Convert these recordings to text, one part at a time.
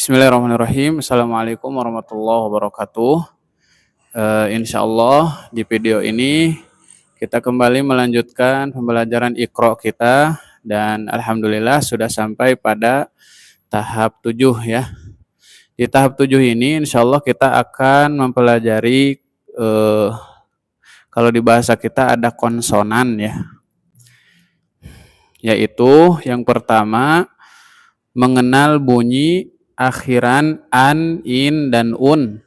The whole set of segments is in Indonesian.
Bismillahirrahmanirrahim. Assalamualaikum warahmatullahi wabarakatuh. Insyaallah di video ini kita kembali melanjutkan pembelajaran Iqra kita dan alhamdulillah sudah sampai pada tahap 7 ya. Di tahap 7 ini insyaallah kita akan mempelajari kalau di bahasa kita ada konsonan ya. Yaitu yang pertama mengenal bunyi akhiran an, in, dan un.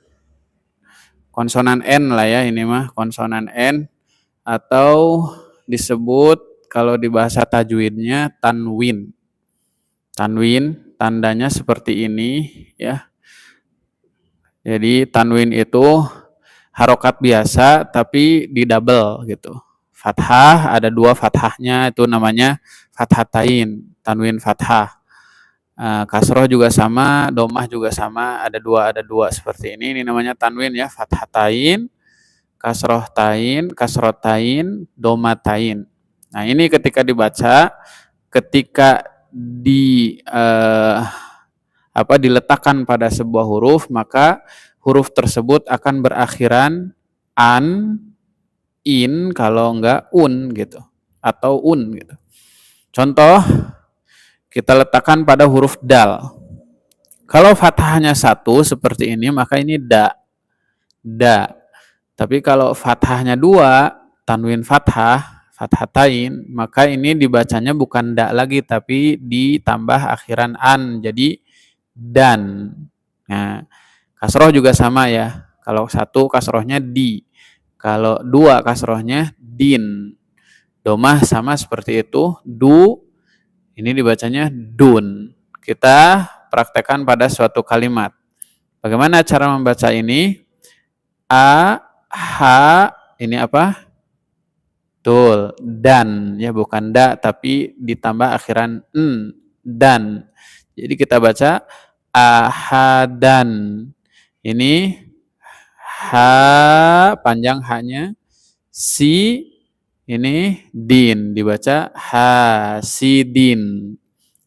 Konsonan N lah ya ini mah, konsonan N. Atau disebut kalau di bahasa tajwidnya tanwin. Tanwin, tandanya seperti ini ya. Jadi tanwin itu harokat biasa tapi di double gitu. Fathah, ada dua fathahnya, itu namanya fathatain, tanwin fathah. Kasroh juga sama, domah juga sama, ada dua seperti ini. Ini namanya tanwin ya, fathatain, kasrotain, domatain. Nah ini ketika dibaca, ketika diletakkan pada sebuah huruf, maka huruf tersebut akan berakhiran an, in, kalau enggak un gitu, atau un gitu. Contoh, kita letakkan pada huruf dal. Kalau fathahnya satu seperti ini, maka ini da. Tapi kalau fathahnya dua, tanwin fathah, fathatain, maka ini dibacanya bukan da lagi, tapi ditambah akhiran an, jadi dan. Nah, kasroh juga sama ya. Kalau satu kasrohnya di, kalau dua kasrohnya din. Domah sama seperti itu, du. Ini dibacanya dun. Kita praktekkan pada suatu kalimat. Bagaimana cara membaca ini? A, ha, ini apa? Betul, dan. Ya bukan da, tapi ditambah akhiran n, dan. Jadi kita baca ahadan. Ini ha, panjang hanya. Si, ini din, dibaca hasidin.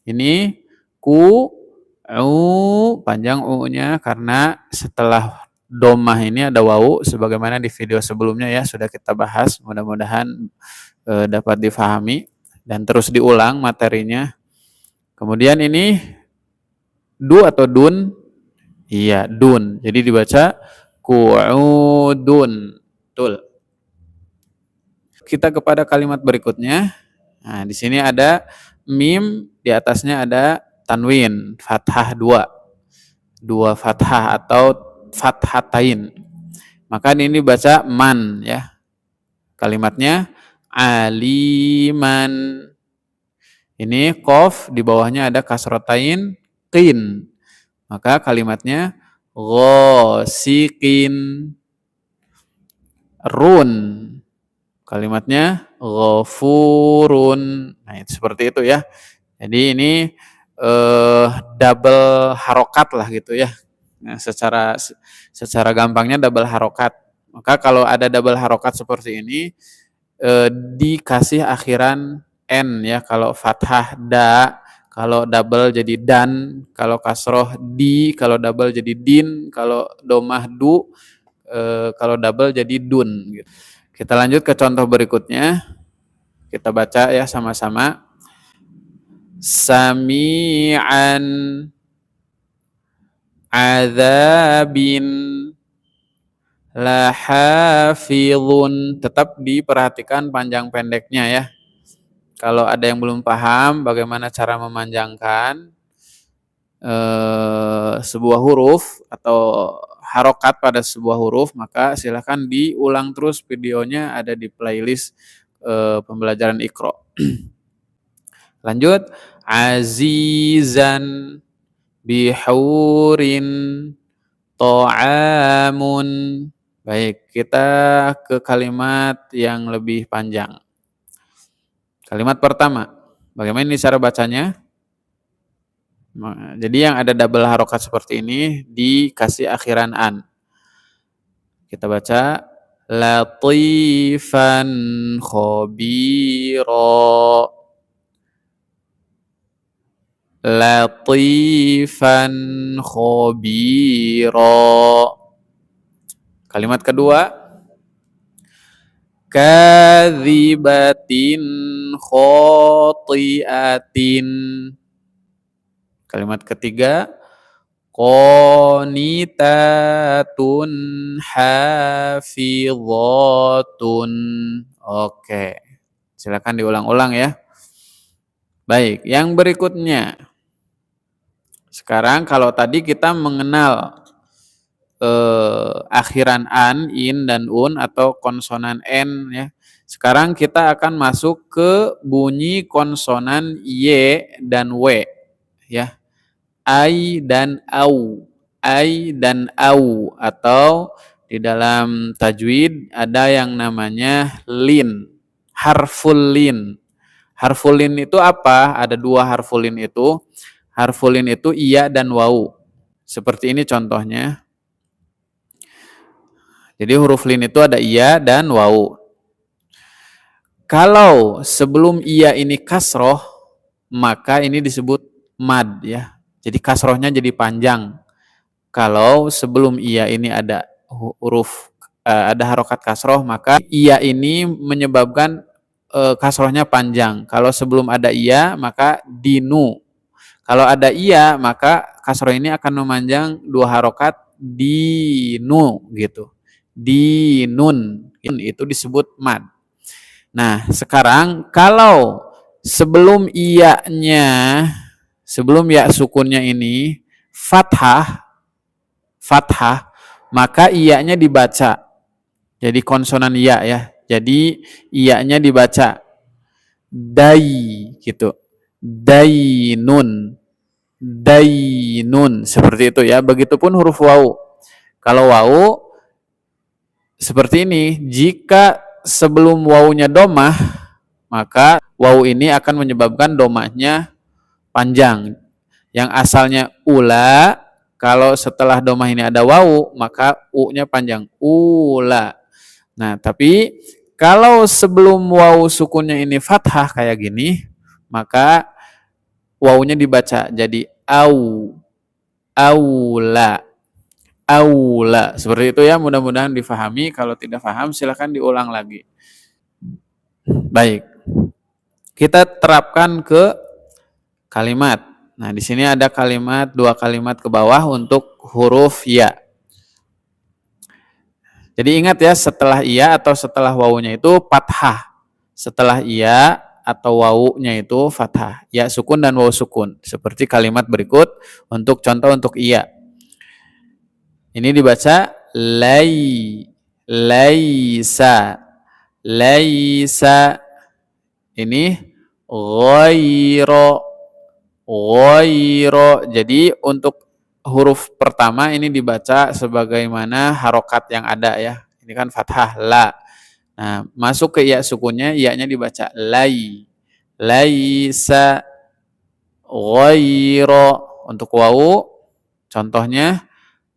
Ini ku, panjang u-nya karena setelah domah ini ada wawu, sebagaimana di video sebelumnya ya sudah kita bahas. Mudah-mudahan dapat difahami dan terus diulang materinya. Kemudian ini du atau dun? Iya, dun. Jadi dibaca ku'udun. Betul. Kita kepada kalimat berikutnya. Nah, di sini ada mim, di atasnya ada tanwin, fathah dua fathah atau fathatain. Maka ini baca man ya. Kalimatnya aliman. Ini qaf, di bawahnya ada kasrotain, qin. Maka kalimatnya ghasiqin. Run. Kalimatnya ghafurun. Nah, itu seperti itu ya. Jadi ini double harokat lah gitu ya. Nah, secara gampangnya double harokat. Maka kalau ada double harokat seperti ini, dikasih akhiran n ya. Kalau fathah da, kalau double jadi dan, kalau kasroh di, kalau double jadi din, kalau domah du, kalau double jadi dun gitu. Kita lanjut ke contoh berikutnya. Kita baca ya sama-sama. Sami'an adzabin lahafizun. Tetap diperhatikan panjang pendeknya ya. Kalau ada yang belum paham bagaimana cara memanjangkan sebuah huruf atau harokat pada sebuah huruf, maka silahkan diulang terus videonya, ada di playlist pembelajaran Iqra. Lanjut, azizan bihurin ta'amun. Baik, kita ke kalimat yang lebih panjang. Kalimat pertama, bagaimana ini cara bacanya? Jadi yang ada double harokat seperti ini dikasih akhiran an. Kita baca latifan khabira. latifan khabira. Kalimat kedua, kadzibatin khati'atin. Kalimat ketiga, qanitatun hafizatun. Oke, silakan diulang-ulang ya. Baik, yang berikutnya. Sekarang kalau tadi kita mengenal akhiran an, in, dan un atau konsonan n ya. Sekarang kita akan masuk ke bunyi konsonan y dan w ya. Ai dan au. Ai dan au, atau di dalam tajwid ada yang namanya lin. Harful lin. Harful lin itu apa? Ada dua harful lin itu. Harful lin itu iya dan wau. Seperti ini contohnya. Jadi huruf lin itu ada iya dan wau. Kalau sebelum iya ini kasroh, maka ini disebut mad ya. Jadi kasrohnya jadi panjang. Kalau sebelum iya ini ada huruf ada harokat kasroh, maka iya ini menyebabkan kasrohnya panjang. Kalau sebelum ada iya, maka dinu. Kalau ada iya, maka kasroh ini akan memanjang dua harokat dinu gitu. Dinun itu disebut mad. Nah, sekarang kalau sebelum iya-nya, sebelum ya sukunnya ini fathah, maka iya-nya dibaca. Jadi konsonan iya ya. Jadi iya-nya dibaca dai gitu. Dainun. Dainun seperti itu ya. Begitupun huruf wau. Kalau wau seperti ini, jika sebelum wawunya domah, maka wawu ini akan menyebabkan domahnya panjang. Yang asalnya ula, kalau setelah domah ini ada wawu, maka u-nya panjang. Ula. Nah, tapi kalau sebelum wawu sukunnya ini fathah kayak gini, maka wawunya dibaca jadi au. Aula. Aula. Seperti itu ya, mudah-mudahan difahami. Kalau tidak paham silahkan diulang lagi. Baik. Kita terapkan ke kalimat. Nah, di sini ada kalimat, dua kalimat ke bawah untuk huruf ya. Jadi ingat ya, setelah iya atau setelah wawunya itu fathah. Setelah iya atau wawunya itu fathah. Ya sukun dan wawu sukun. Seperti kalimat berikut untuk contoh untuk iya. Ini dibaca laisa. Laisa. Ini ghairo. Jadi untuk huruf pertama ini dibaca sebagaimana harokat yang ada ya. Ini kan fathah la. Nah, masuk ke iya sukunnya, iya-nya dibaca lai. Laisa ghairo. Untuk wawu contohnya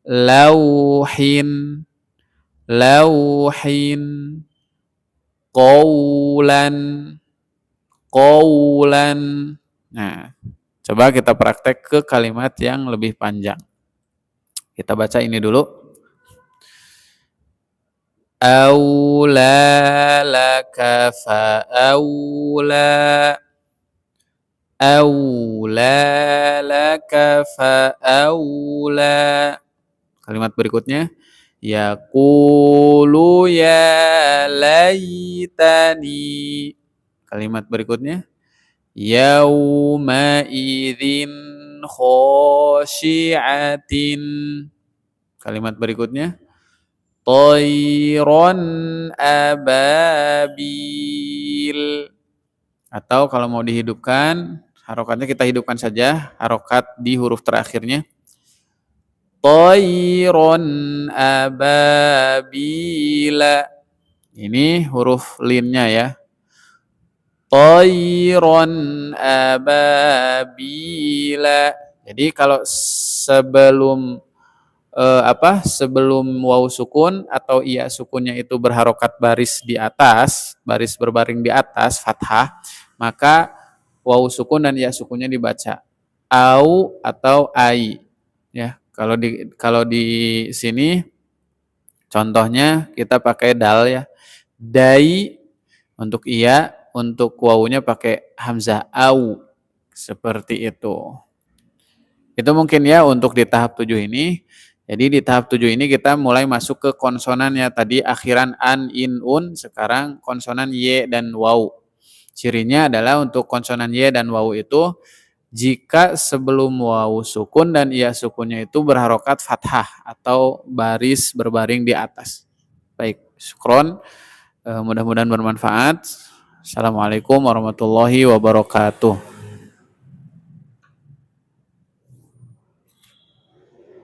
lauhin qaulan. Nah, coba kita praktek ke kalimat yang lebih panjang. Kita baca ini dulu. Aula laka fa aula. Aula laka fa aula. Kalimat berikutnya, yaqulu ya laitani. Kalimat berikutnya, yauma idzin khashi'atin. Kalimat berikutnya, tayron ababil. Atau kalau mau dihidupkan, harokatnya kita hidupkan saja, harokat di huruf terakhirnya. Tayron ababila. Ini huruf linnya ya. Tayron ababila. Jadi kalau sebelum sebelum wawu sukun atau iya sukunnya itu berharokat baris di atas, baris berbaring di atas fathah, maka wawu sukun dan iya sukunnya dibaca. au atau ai ya. Kalau di sini contohnya kita pakai dal ya. Dai untuk iya, untuk wawunya pakai hamzah au. Seperti itu. Itu mungkin ya untuk di tahap 7 ini. Jadi di tahap 7 ini kita mulai masuk ke konsonan ya. Tadi akhiran an, in, un, sekarang konsonan y dan waw. Cirinya adalah untuk konsonan y dan waw itu jika sebelum waw sukun dan iya sukunnya itu berharokat fathah atau baris berbaring di atas. Baik, syukron. Mudah-mudahan bermanfaat. Assalamualaikum warahmatullahi wabarakatuh.